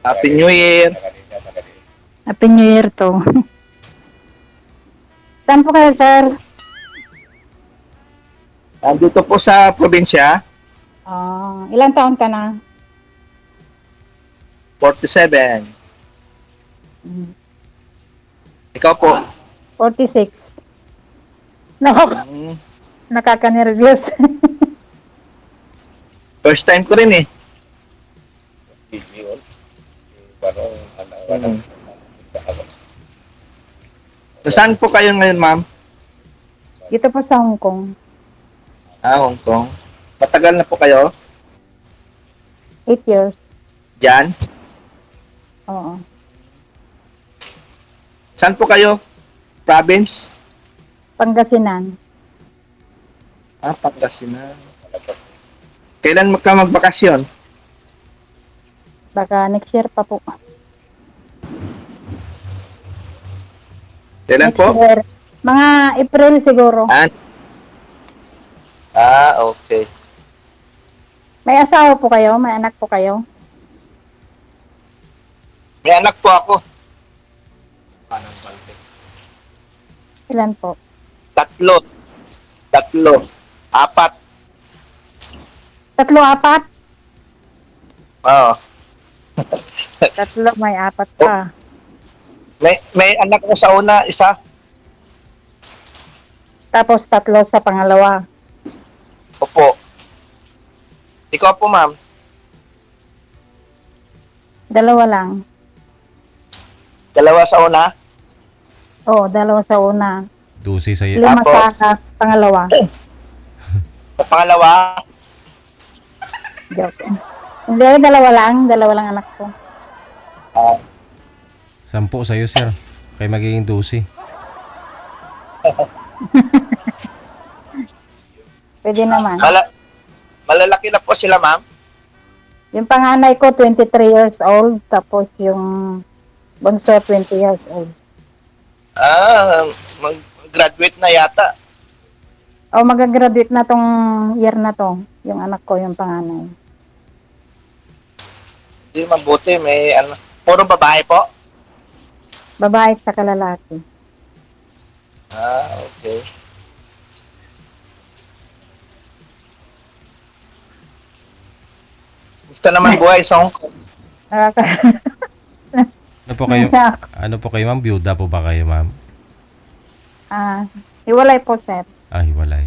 Happy New Year. Happy New Year to. Saan po kayo, sir? Dito po sa probinsya, Ilang taon ka na? 47. Mm, Ikaw po? 46. Mm, Nakaka-nervyos. First time ko rin eh. Mm. So, saan po kayo ngayon, ma'am? Dito po sa Hong Kong. Hong Kong. Matagal na po kayo 8 years. dyan? Oo. Saan po kayo? Province? Pangasinan. Pangasinan. Kailan ka magbakasyon? Baka next year pa po. Kailan Next po? year. Mga April siguro. Okay. May asawa po kayo? May anak po kayo? May anak po ako. Ilan po? Tatlo. 4. 3, 4? Oo. 3, may 4 pa. May anak ko sa una, isa. Tapos 3 sa pangalawa. Opo. Ikaw po, ma'am. 2 lang. 2 sa una. Oo, 2 sa una. 12 sa 5 Apo. sa pangalawa. Sa pangalawa. Joke. Hindi, 2 lang. 2 lang anak ko. 10 sa'yo, sir. Kaya magiging 12. Pwede naman. Malalaki na po sila, ma'am. Yung panganay ko, 23 years old. Tapos yung bunso, 20 years old. Mag-graduate na yata. O, mag-graduate na tong year na to. Yung anak ko, yung panganay. Hindi mabuti. May ano. Puro babae po? Babae at saka lalaki. Okay. Gusto naman buhay sa Hong Kong. Ano po kayo? Ano po kayo, ma'am? Byuda po ba kayo, ma'am? Hiwalay po, sir. Hiwalay.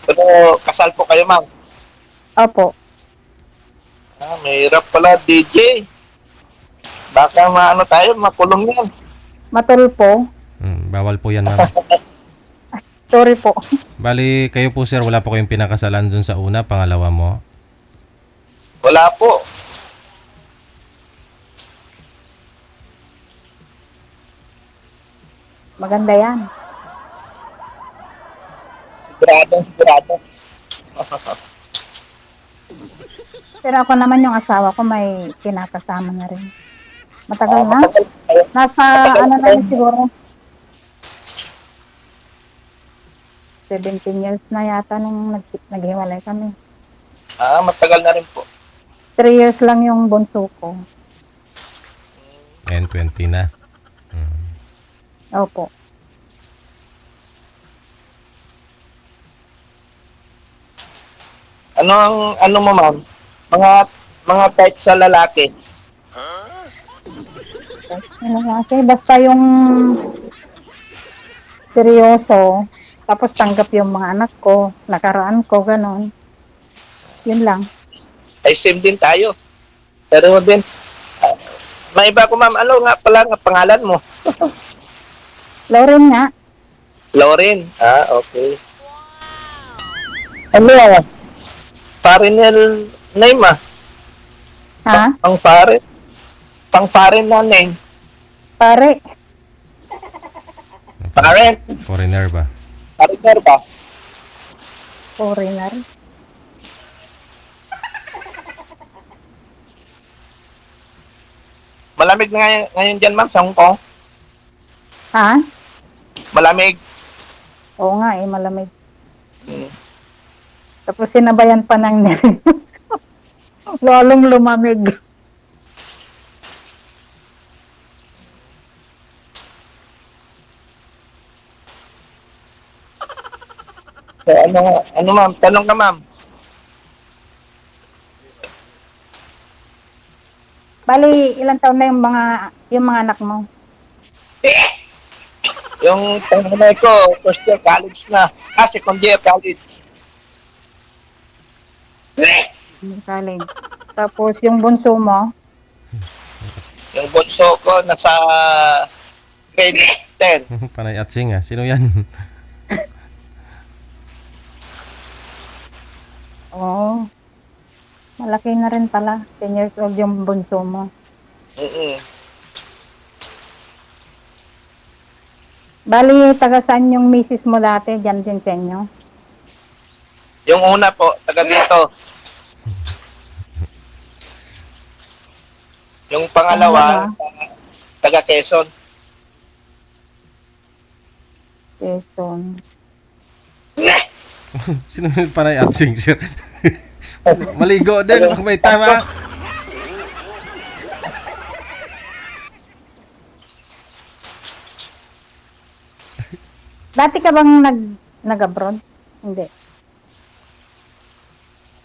Pero kasal po kayo, ma'am. Opo. Mahirap pala, DJ. Baka maano tayo, makulong yan. Matulpo. Bawal po yan, ma'am. Sorry po. Bali, kayo po, sir, wala po kayong pinakasalan dun sa una, pangalawa mo? Wala po. Maganda yan. Sigurado. Pero ako naman yung asawa ko may kinakasama na rin. Matagal na. Nasa ano na rin siguro. 17 years na yata nung naghiwalay kami. Matagal na rin po. 3 years lang yung bunso ko. And 20 na. Opo. Ano mo, ma'am? Mga type sa lalaki. Kasi basta yung seryoso, tapos tanggap yung mga anak ko, nakaraan ko, ganon. Yun lang. Ay, same din tayo. Pero din, may iba ko, ma'am. Ano nga pala nga pangalan mo? Lauren nga. Lauren. Okay. Ano yan? Foreigner name, Ha? Pang-foreign na name. Pare. Foreigner ba? Foreigner ba? Foreigner. Malamig na ngayon dyan, ma'am, sa Hong Kong. Ha? Malamig. Oo nga malamig. Tapos sinabayan pa ng nervyos. Lalong lumamig. So, ano ma'am? Tanong ka ma'am. Bali, ilang taon na yung mga anak mo? Yung panganay ko, first year college na. Second year college. College. Tapos yung bunso mo, Yung bunso ko, nasa grade 10. Panay atsing ah. Sino yan? oh, malaki na rin pala. 10 years old yung bunso mo. Mm-mm. Bali, taga saan yung misis mo dati? Diyan din sa inyo? Yung una po, taga dito. Yung pangalawa, taga Quezon. Quezon. Sino yung panay atsing, sir? Maligo din. Kung may time ah. Dati ka bang nag-abroad? Hindi.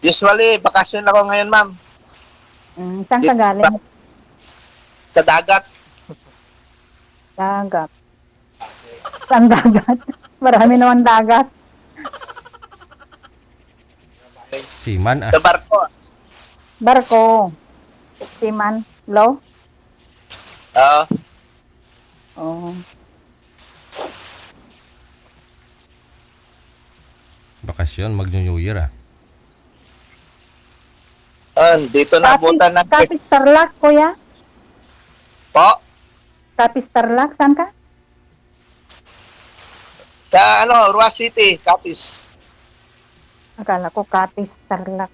Usually, bakasyon ako ngayon, ma'am. Saan ka galing? Sa dagat. Dagat. Saan dagat? Marami naman dagat. Siman ah. Sa barko. Barko. Siman. Low? Oo. Oo. Bakasyon, mag-New Year ah. Dito na abutan na. Kapis Tarlac, kuya? Po. Kapis Tarlac, saan ka? Sa Ruas City, Capiz. Akala ko Kapis Tarlac.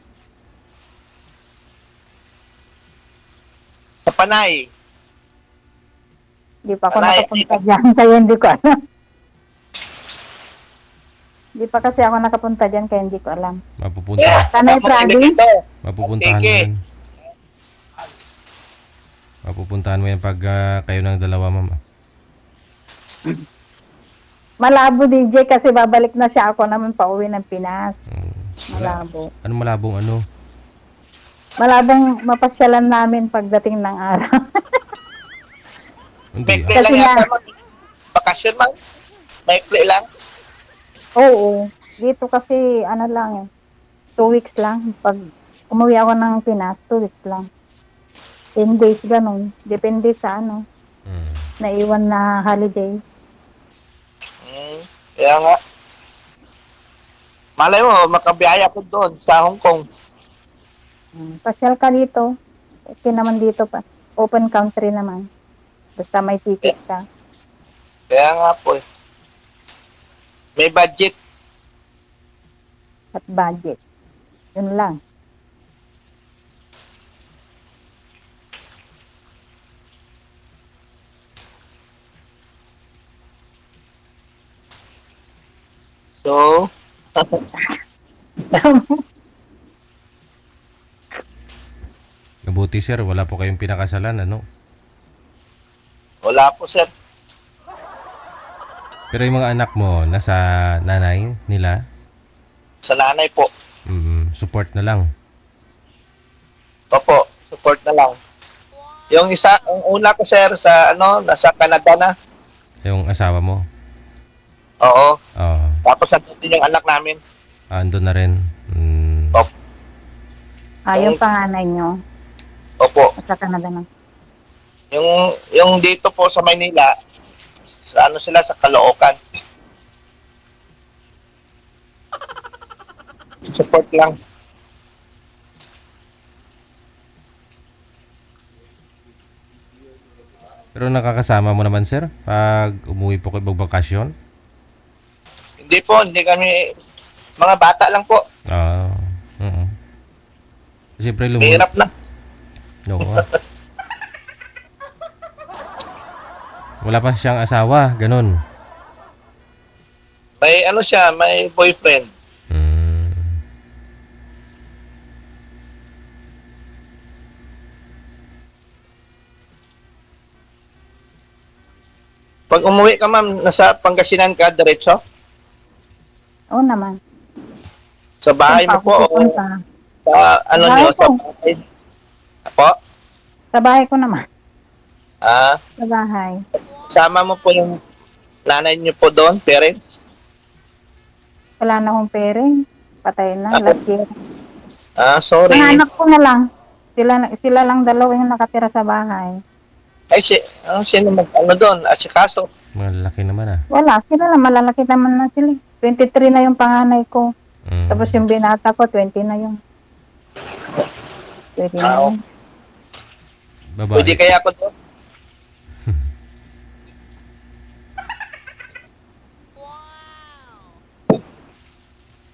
Sa Panay. Di pa ako Panay. nakapunta dyan, kaya hindi ko alam. Di pa kasi ako nakapunta dyan, kaya hindi ko alam. Mapupunta. Panay province? Mapupuntahan mo yan. Mapupuntahan mo yan pag kayo ng dalawa, ma'am. Malabo, DJ, kasi babalik na siya. Ako naman pauwi ng Pinas. Malabo. Ano malabong ano? Malabong mapasyalan namin pagdating ng araw. Hindi. Maikli lang yata, ma'am. Bakasyon, ma'am. Maikli lang. Oo. Dito kasi, ano lang eh. 2 weeks lang. Pag umuwi ako ng Pinas, 2 weeks lang. 10 days, ganun. Depende sa naiwan na holiday. Kaya nga. Malay mo, makabiyaya ko doon sa Hong Kong. Pasyal ka dito. Okay naman dito pa. Open country naman. Basta may ticket ka. Kaya nga po eh. May budget. At budget. Yun lang. So, Mabuti sir, wala po kayong pinakasalan, ano? wala po sir. Pero yung mga anak mo, nasa nanay nila, Sa nanay po. support na lang. Opo, support na lang. Yung isa, ang una ko sir sa nasa Canada na. Yung asawa mo. Oo. Oo. Tapos nandun yung anak namin. Andun na rin. Opo. Yung panganay nyo. Opo. Sa Canada na. Yung dito po sa Maynila, sa sila sa Caloocan. Support lang. Pero nakakasama mo naman sir, pag umuwi po kayo magbakasyon? Hindi po, hindi kami, mga bata lang po. Siyempre Mahirap na. Oo. Wala pa siyang asawa, ganun. May siya, may boyfriend. Pag umuwi ka ma'am, nasa Pangasinan ka, diretso? Oo naman. Sa bahay Saan mo pa ako po o pupunta? sa ano Bahay nyo? ko. Sa bahay? Po? Sa bahay ko naman. Ah, Sa bahay. sama mo po yung nanay nyo po doon, parents? Wala na akong pere. Patay na. Ah, Last year. sorry. Mga anak ko na lang. Sila lang dalawa yung nakatira sa bahay. Ay, sino ano doon? Asikaso. Malaki naman ah. Wala. Sila lang. Malalaki naman na sila. 23 na yung panganay ko. Tapos yung binata ko, 20 na yung. 20 na Ah, yun. Babae. Pwede kaya ako doon?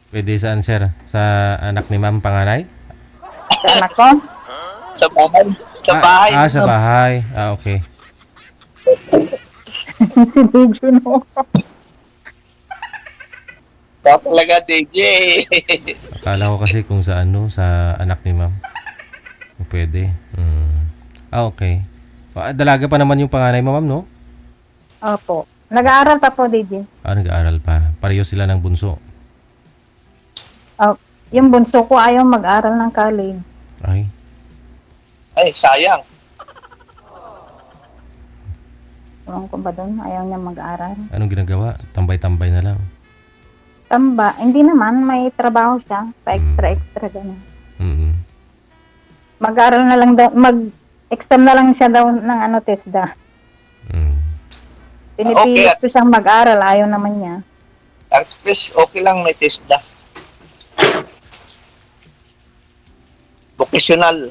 Pwede saan, sir? Sa anak ni ma'am panganay? Sa anak ko. Sa bahay? Sa bahay. Sa bahay. Okay. Si DJ no. Talaga, DJ. Akala ko kasi kung sa ano, sa anak ni ma'am. Kung pwede. Okay. Dalaga pa naman yung panganay mo, ma'am, no? Opo. Nag-aaral pa po, DJ. Nag-aaral pa. Pareho sila ng bunso. Yung bunso ko ayaw mag-aral ng college. Ay, sayang. Ewan ko ba doon? Ayaw niya mag-aral. Anong ginagawa? Tambay-tambay na lang. Tamba. Hindi naman. May trabaho siya. Pa-extra gano'n. Mm-hmm. Mag-aral na lang daw. Mag-exam na lang siya daw ng TESDA. Pinipilit ko siyang mag-aral. Ayaw naman niya. At least, okay lang may TESDA. Vocational.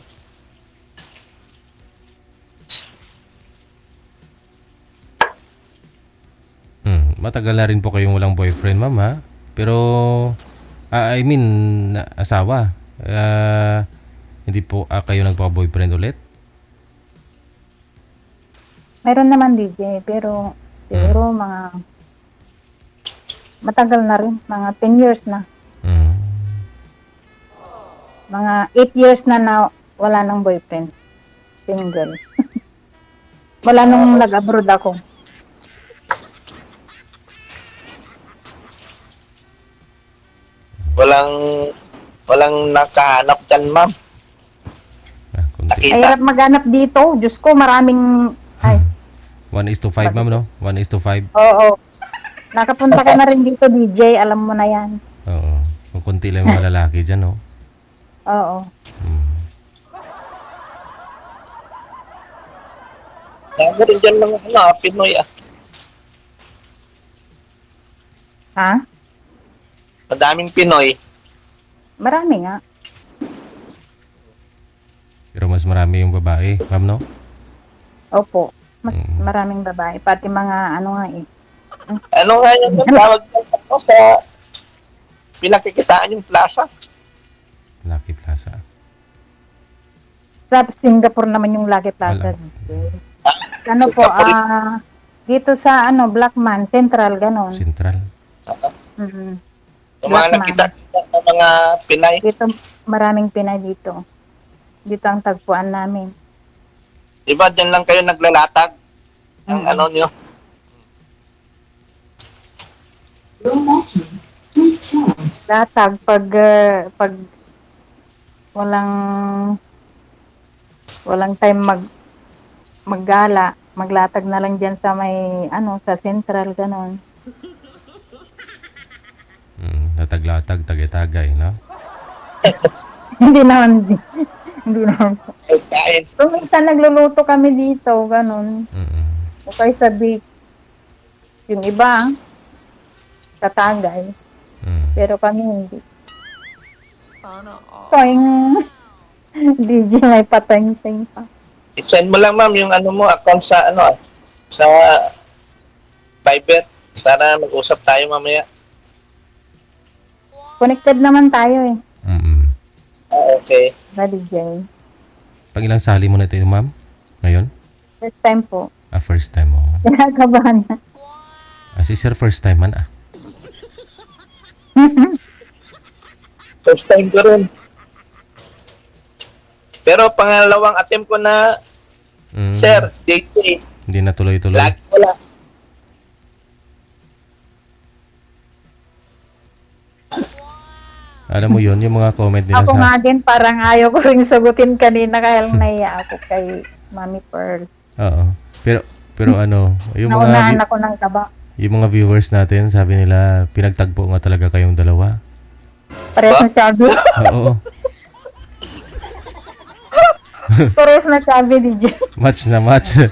Matagal na rin po kayong walang boyfriend, ma'am, ha? Pero, I mean, asawa. Hindi po kayo nagpa-boyfriend ulit? Meron naman, DJ. Pero, siguro matagal na rin. Mga 10 years na. Mga 8 years na wala nang boyfriend. Single. Wala nung nag-abroad ako. Walang nakahanap dyan, ma'am. Konti. Ay, hirap maghanap dito. Diyos ko, maraming... Ay, 1:5, ma'am, no? 1:5. oo. Nakapunta ka na rin dito, DJ. Alam mo na yan. Oo. Kung konti lang yung mga lalaki dyan, no? Oo. Dami rin dyan mga Pinoy, Ha? Madaming Pinoy. Marami nga. Pero mas marami yung babae, ma'am, no? Opo. Mas maraming babae. Pati mga ano nga eh. Ano nga yung tawag sa pinagkikitaan yung plaza? Lucky Plaza. Sa Singapore naman yung Lucky Plaza. Ano po, dito sa Blackman, Central, ganon. Central. Yung mga nakita ng mga Pinay. Dito, maraming Pinay dito. Dito ang tagpuan namin. Diba, dyan lang kayo naglalatag? Ang ano nyo? Latag, pag walang time maggala, maglatag na lang dyan sa may, sa Central, ganon. Latag-latag, tagay-tagay, no? Hindi naman. Kain. So, minsan nagluluto kami dito, ganon. O kaya sa beach. Yung iba, sa Tagay. Pero kami hindi. Koing DJ may pateng-teng pa. I-send mo lang, ma'am, yung account sa sa Viber para mag-usap tayo mamaya. Connected naman tayo eh. Okay. Na DJ. Pag ilang sali mo na ito, ma'am? Ngayon? First time po. First time mo. Kinakabahan na. Si sir, first time man, First time ko rin. Pero pangalawang attempt ko na, sir, DJ. Hindi na tuloy-tuloy. Lagi wala. Alam mo yun, yung mga comment nila Ako sa... nga din, parang ayaw ko rin sagutin kanina kaya lang naiya ako kay Mami Pearl. Oo. Pero ano, Naunahan ako ng taba. yung mga viewers natin, sabi nila, pinagtagpo nga talaga kayong dalawa. Parehas na sabi. Oo. Parehas na sabi, DJ. Match na match.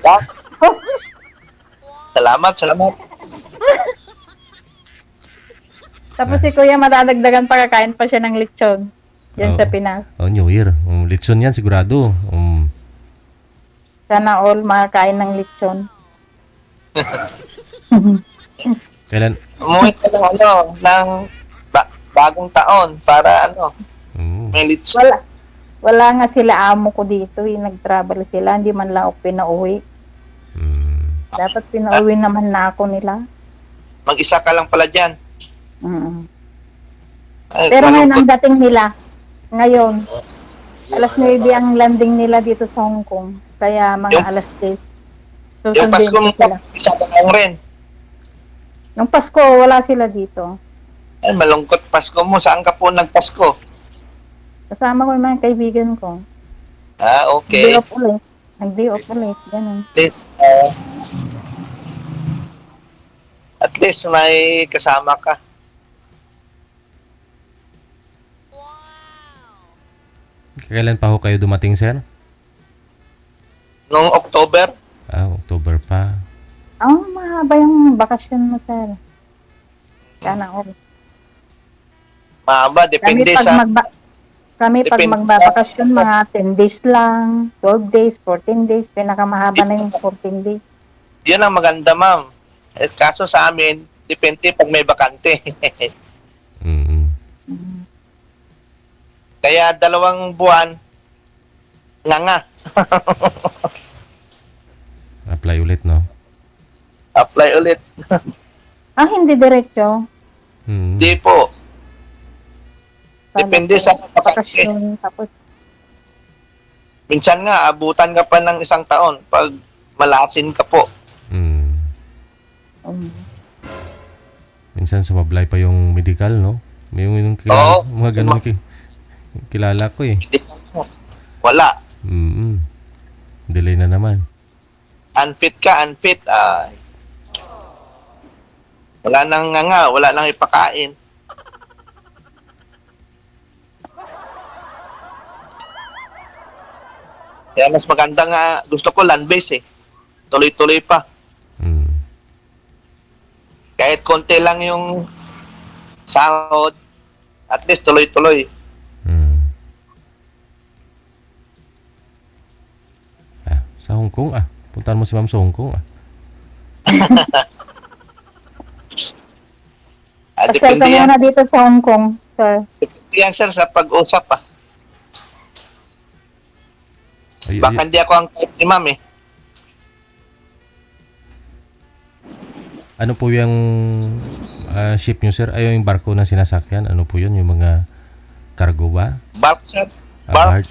Salamat. Tapos si Kuya madadagdagan pa, kakain pa siya ng lechon. Diyan Oo. sa Pinas. Oh, New Year. Litson yan sigurado. Sana all makakain ng lechon. Kailan? Umuwi ka ng bagong taon para may litso. Wala nga sila amo ko dito. Nag-travel sila. Hindi man lang ako pinauwi. Dapat pinauwi naman na ako nila. Mag-isa ka lang pala dyan. Ay, Pero ngayon malungkot. ang dating nila. Ngayon. Alas 9 ang landing nila dito sa Hong Kong. Kaya mga Yung- alas 10. Yung Pasko mo, sila. isa ka lang rin. Nung Pasko, wala sila dito. Ay, malungkot Pasko mo. Saan ka po nagpasko? Kasama ko yung mga kaibigan ko. Ah, Day okay. off ulit. Nag-day off ulit. Ganun. At least may kasama ka. Kailan pa ho kayo dumating, sir? Noong October, October pa. Mahaba yung bakasyon mo, sir. Sana all. mahaba. Depende sa... Kami pag Depende magbabakasyon, mga 10 days lang, 12 days, 14 days, pinakamahaba na yung 14 days. Yun ang maganda, ma'am. Eh, kaso sa amin, depende pag may bakante. Kaya 2 buwan, nga. Apply ulit, no? Apply ulit. Hindi diretso. Di po. Depende sa bakante. bakasyon. Tapos, Minsan nga, abutan ka pa ng 1 taon pag malasin ka po. Minsan sumablay pa yung medical, no? May yung Oo. mga ganun kilala ko eh. Hindi po. Wala. Delay na naman. Unfit ka, unfit. Wala nang wala nang ipakain. Kaya mas maganda nga, gusto ko land-based eh. Tuloy-tuloy pa. Kahit konti lang yung sahod, at least tuloy-tuloy. Sa Hong Kong puntahan mo si ma'am sa Hong Kong pasyal Depende ka yan. muna dito sa Hong Kong, sir. Depende yan, sir, sa pag-usap Baka hindi ako ang type ni ma'am eh. Ano po yung ship nyo, sir? Ay, yung barko na sinasakyan? Ano po yun? Yung mga cargo ba? Bark, sir. Bar?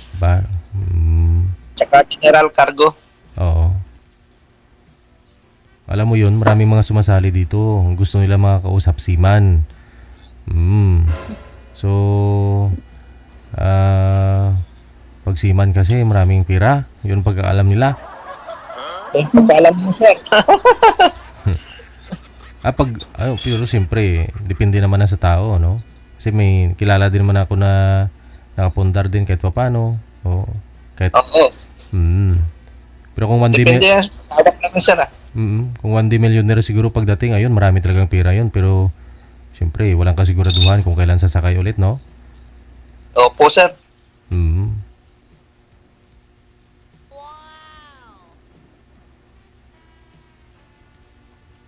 Tsaka general cargo. Oo. Alam mo yun, maraming mga sumasali dito. Gusto nila makakausap seaman. So, pag seaman kasi maraming pira. Yun pagkaalam nila. Pagkaalam mo, sir. Pero siyempre, depende naman na sa tao, no? Kasi may kilala din naman ako na nakapundar din kahit papano. Oo. Oo. Pero kung 1D Depende yan. Tawag naman, sir. Kung 1D millionaire siguro pagdating, ayun, marami talagang pira yun. Pero, siyempre, walang kasiguraduhan kung kailan sasakay ulit, no? Opo, sir.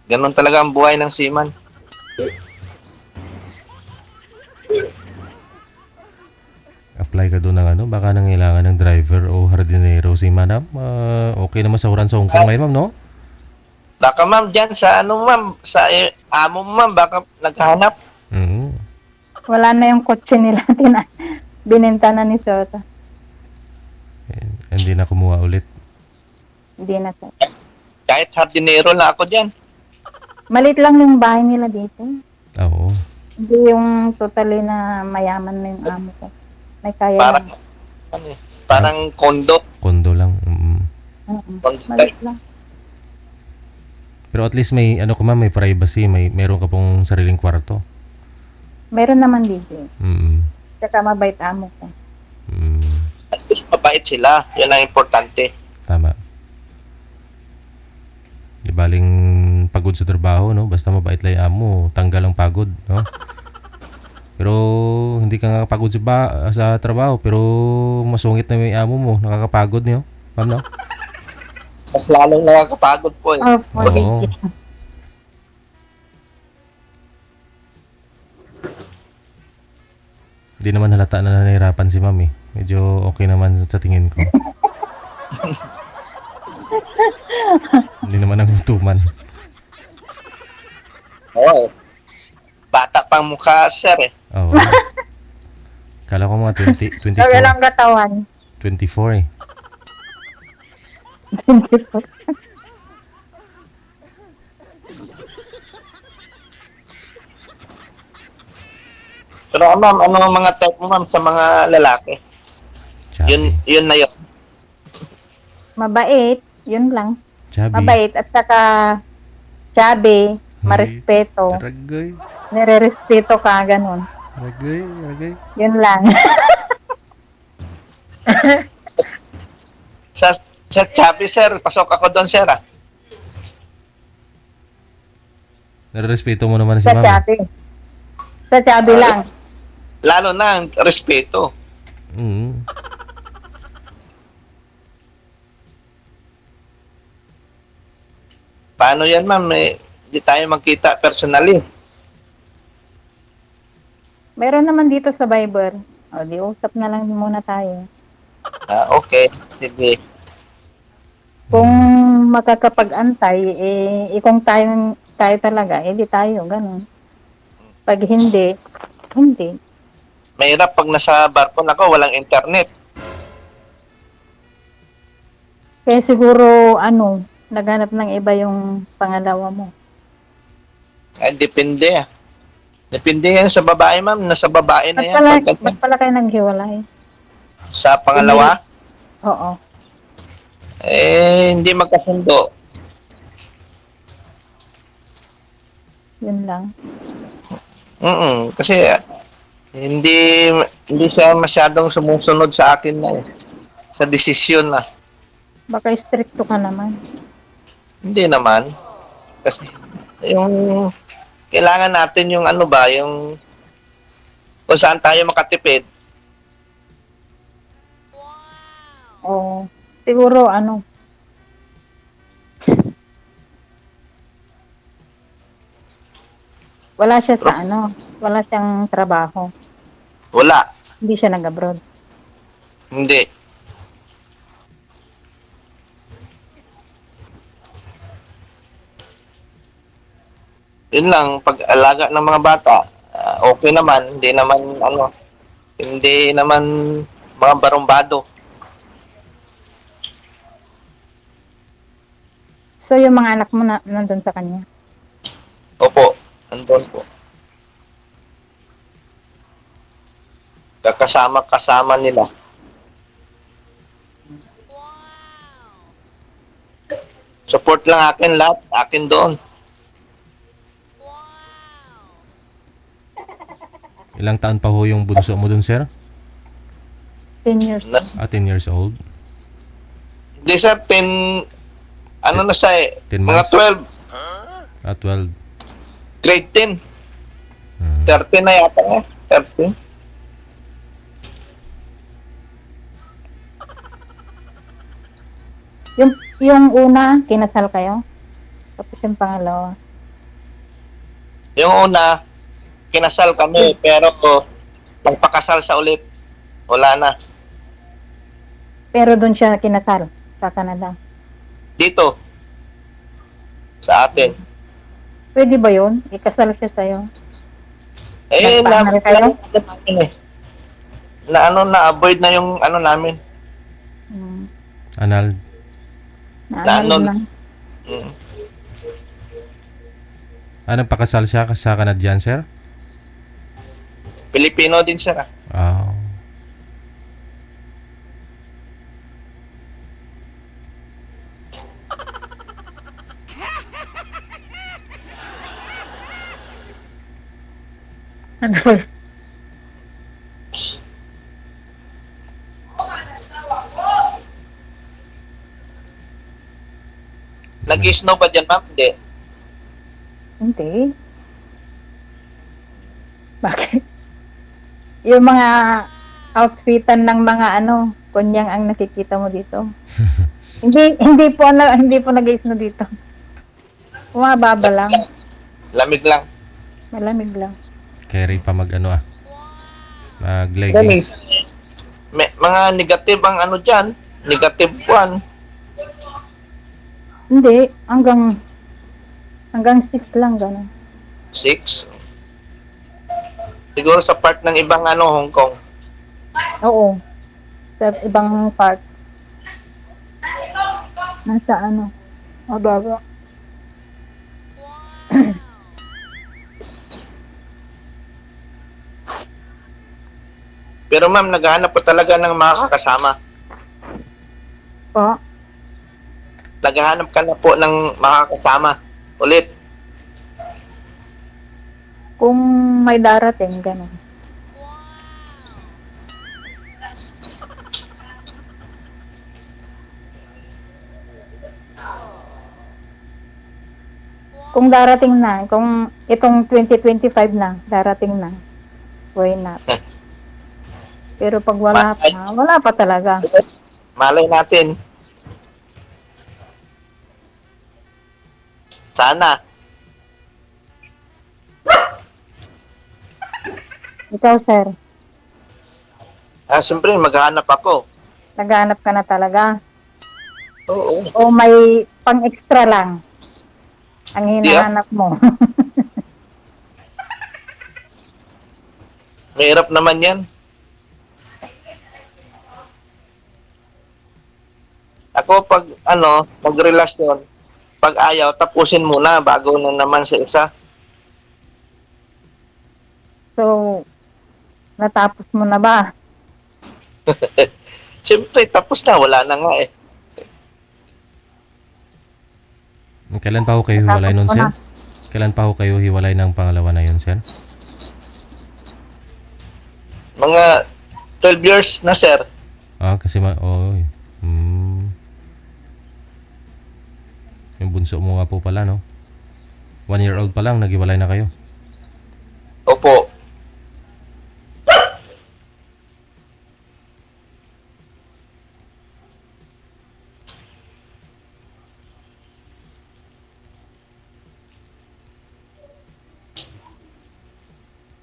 Ganon talaga ang buhay ng seaman. Apply ka doon ng baka nangailangan ng driver o hardinero si madam. Okay naman sa oran sa Hong Kong ngayon, ma'am, no? Baka, ma'am, dyan sa ma'am, sa amo mo, ma'am, baka naghahanap. Wala na yung kotse nila. Binenta na ni Sota. Hindi na kumuha ulit. Hindi na, sir. Kahit hardinero na ako dyan. Malit lang yung bahay nila dito. Oo. Hindi yung totally na mayaman na yung amo ko. May kaya Parang, lang. ano eh, parang kondo. Kondo lang. Kondo Maliit type. lang. Pero at least may ano ka ma'am, may privacy, meron ka pong sariling kwarto. Meron naman DJ. Mm. Tsaka mabait amo ko. Mm. At least mabait sila. Yun ang importante. Tama. Di baling pagod sa trabaho, no? Basta mabait lang yung amo, tanggal ang pagod, no? Pero hindi ka nakakapagod sa trabaho, pero masungit na yung amo mo, nakakapagod niyo, ma'am, no? Mas lalong nakakapagod po eh. Opo, Oo. DJ. Hindi naman halata na nahihirapan si ma'am eh. Medyo okay naman sa tingin ko. Hindi naman ang tuman. Oo. Bata pang mukha, sir eh. Oo. Kala ko mga 20, Sabi 24. lang katawan. 24 eh. Pero ma'am, ano ang mga type mo ma'am sa mga lalaki? Chubby. Yun na yun. Mabait. Yun lang. Chubby. Mabait. At saka chubby. Marespeto. Ragay. Nire-respeto ka, ganun. Ragay. Yun lang. Sa chubby, sir, pasok ako doon, sir ah. Narerespeto mo naman si Sa ma'am. chubby. Sa chubby lang. Lalo na ang respeto. Mm. Paano yan ma'am? Hindi tayo magkita personally. Meron naman dito sa Viber. O, di usap na lang muna tayo. Okay, sige. Kung makakapag-antay, kung tayo talaga, di tayo, ganun. Pag hindi, hindi. Mahirap pag nasa barko nako, walang internet. Kaya siguro, naghanap ng iba yung pangalawa mo. Ay, depende ah. Depende yan sa babae ma'am. Nasa babae na yan. Ba't pala kayo naghiwalay? Sa pangalawa, Oo. hindi magkasundo. Yun lang. Kasi hindi siya masyadong sumusunod sa akin na eh. Sa desisyon na. Baka stricto ka naman. Hindi naman. Kasi yung kailangan natin yung yung kung saan tayo makatipid. Oo. Siguro, wala siya sa wala siyang trabaho. Wala. Hindi siya nag-abroad. Hindi. Yun lang, pag-alaga ng mga bata, okay naman, hindi naman mga barumbado. So, yung mga anak mo nandun sa kanya? Opo, andun po. Kasama nila. Support lang akin lahat, akin doon. Ilang taon pa ho yung bunso mo dun, sir? 10 years. 10 years old. Hindi sir, 10, na siya eh, 10 mga months? 12, 12. grade 10, Hmm. 13 na yata eh, 13. Yung una, kinasal kayo? Tapos yung pangalawa? Yung una, kinasal kami, pero magpakasal sa ulit, wala na. Pero doon siya kinasal sa Canada. Dito, sa atin. Pwede ba yun? Ikasal siya sa'yo? Na Nagpaanal kayo? na-avoid na yung namin. Hmm. Anal. Naano lang. Mm. Nagpakasal siya sa Canadian, sir? Pilipino din sir. Ah. Ano ba? Nag-snow ba dyan, ma'am? Hindi. Hindi. Bakit? Yung mga outfitan ng mga kunyang ang nakikita mo dito. hindi po nag-snow dito. Bumababa lang. Lamig lang. Malamig lang. Carry pa mag Galing. mag-leggings. Mga negative ang dyan. Negative 1. Hindi, hanggang 6 lang gano'n. 6. Siguro sa part ng ibang Hong Kong. Oo. Sa ibang part. Nasa mababa. Pero ma'am, naghahanap po talaga ng makakasama. Po. Naghahanap ka na po ng makakasama. Ulit. Kung may darating, gano'n. Kung darating na, kung itong 2025 na, darating na, why not? Pero pag wala pa talaga. Malay natin. Sana. Ikaw, sir, Siyempre, maghahanap ako. naghahanap ka na talaga? Oo. O may pang-extra lang ang hinahanap mo? Mahirap naman yan. Ako pag magrelasyon, pag ayaw, tapusin muna bago na naman sa isa. So, natapos mo na ba? Siyempre, tapos na. Wala na nga eh. Kailan pa ho kayo hiwalay nun, Natapos mo sir? na. Kailan pa ho kayo hiwalay ng pangalawa na yun, sir? Mga 12 years na, sir. Kasi yung bunso mo nga po pala, no? 1 year old pa lang, naghiwalay na kayo. Opo.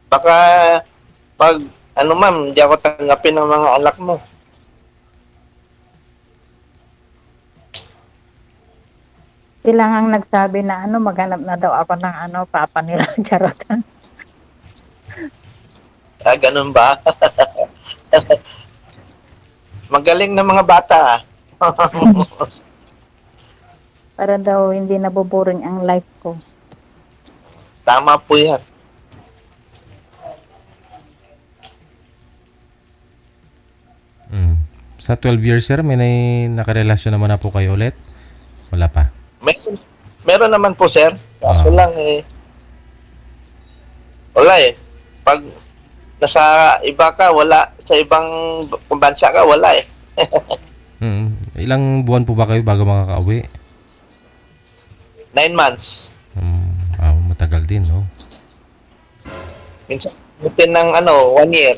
Baka pag ma'am, hindi ako tanggapin ng mga anak mo. Sila nga ang nagsabi na maghanap na daw ako ng papa nila. Charot. Ganun ba? Magaling na mga bata. Para daw hindi naboboring ang life ko. Tama po yan. Sa 12 years, sir, may nakarelasyon naman na po kayo ulit? Wala pa? Meron naman po, sir. Kaso lang wala eh. Pag nasa iba ka, wala. Sa ibang bansa ka, wala eh. Ilang buwan po ba kayo bago makakauwi? 9 months. Matagal din, no? Minsan, mutin ng 1 year.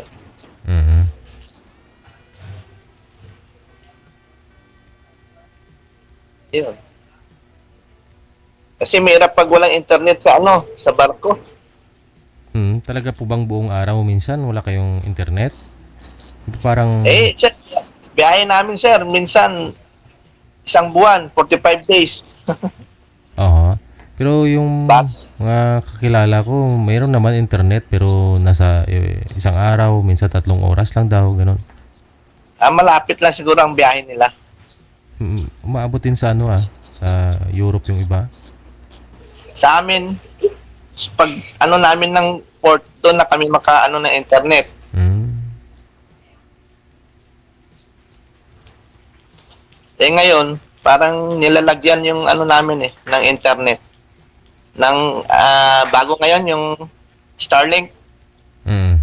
Yun. Kasi mahirap pag walang internet sa barko. Talaga po bang buong araw minsan wala kayong internet? Parang... Sir, biyahe namin, sir. Minsan, 1 buwan, 45 days. Oo. Pero yung mga kakilala ko, mayroon naman internet pero nasa 1 araw, minsan 3 oras lang daw, ganun. Malapit lang siguro ang biyahe nila. Umaabot din sa sa Europe yung iba. Sa amin, pag namin ng port, doon na kami makaano ng internet. Eh ngayon, parang nilalagyan yung ano namin ng internet. Bago ngayon yung Starlink. Yun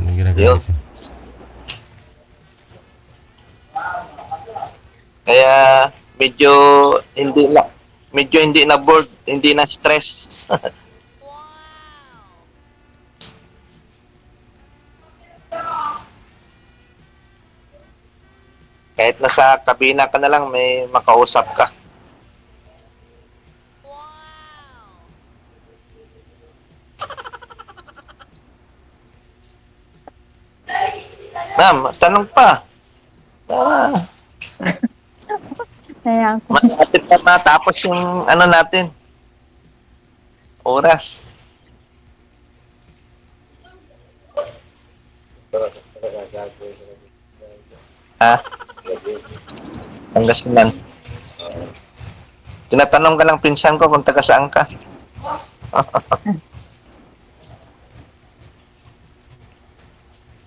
ang ginagawa Yun. ko. Kaya medyo hindi na bored, hindi na stress. Kahit nasa kabina ka na lang, may makausap ka. Ma'am, tanong pa. Kaya ako. Malapit na matapos yung ano natin. Oras. Ha? Pangasinan. Tinatanong ka lang pinsan ko kung taga saan ka.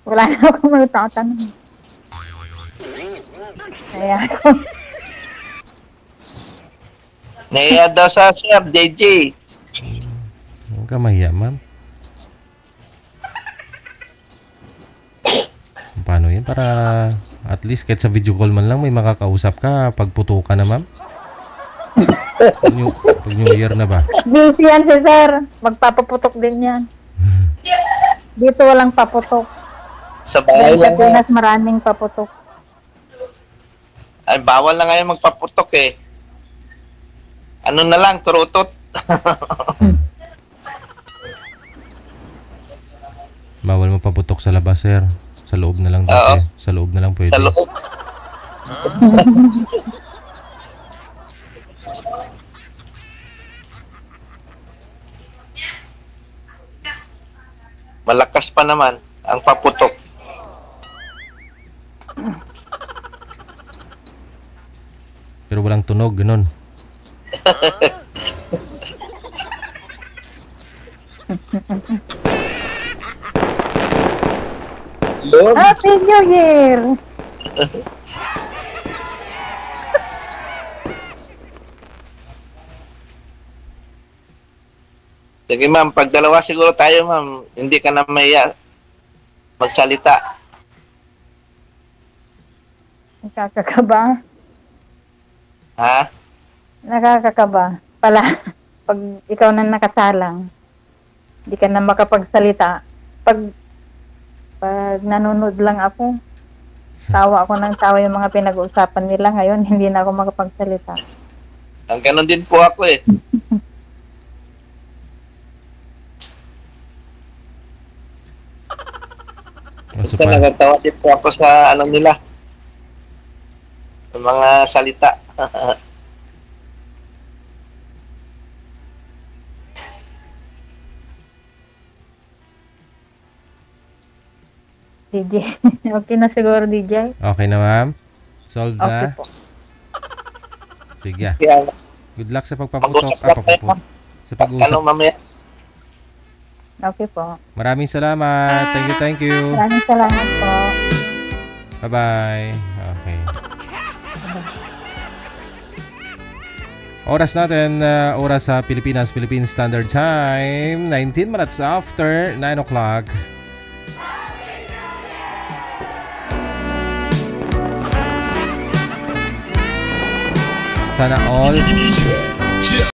Wala na akong mga tatanong. Kaya ako. Naiya daw sa Sir JJ. Huwag ka mahiya, ma'am. Paano yan? Para at least kahit sa video call man lang may makakausap ka pag putukan na, ma'am. Pag New Year na ba? Busy yan si sir. Magpapaputok din yan. Dito walang paputok. Sa bahay Dahil sa lang. Pinas maraming paputok. Ay, bawal na ngayon magpaputok eh. Ano na lang, turutot. Bawal mo paputok sa labas, sir. Sa loob na lang dati. Sa loob na lang pwede. Sa loob. Malakas pa naman ang paputok. Pero walang tunog, ganun. Happy New Year! Sige ma'am, pag dalawa siguro tayo ma'am, hindi ka na mahiya magsalita. Nakakakaba. Ha? Nakakakaba. Pala, pag ikaw na nakasalang, hindi ka na makapagsalita. Pag nanonood lang ako, tawa ako ng tawa yung mga pinag-uusapan nila. Ngayon, hindi na ako makapagsalita. Ang ganon din po ako eh. So, Kasi nagatawa din po ako sa ano nila. Sa mga salita. DJ. Okay na siguro, DJ? okay na, ma'am? Solved Okay na? po. Sige. Kaya Good luck sa pagpaputok. mag-usap lang tayo ma'am. Sa Pag pag-usap. ano mamaya. Okay po. Maraming salamat. Thank you. Maraming salamat po. Bye-bye. Okay. Oras natin, oras sa Pilipinas, Philippine Standard Time, 19 minutes after 9 o'clock. Sana all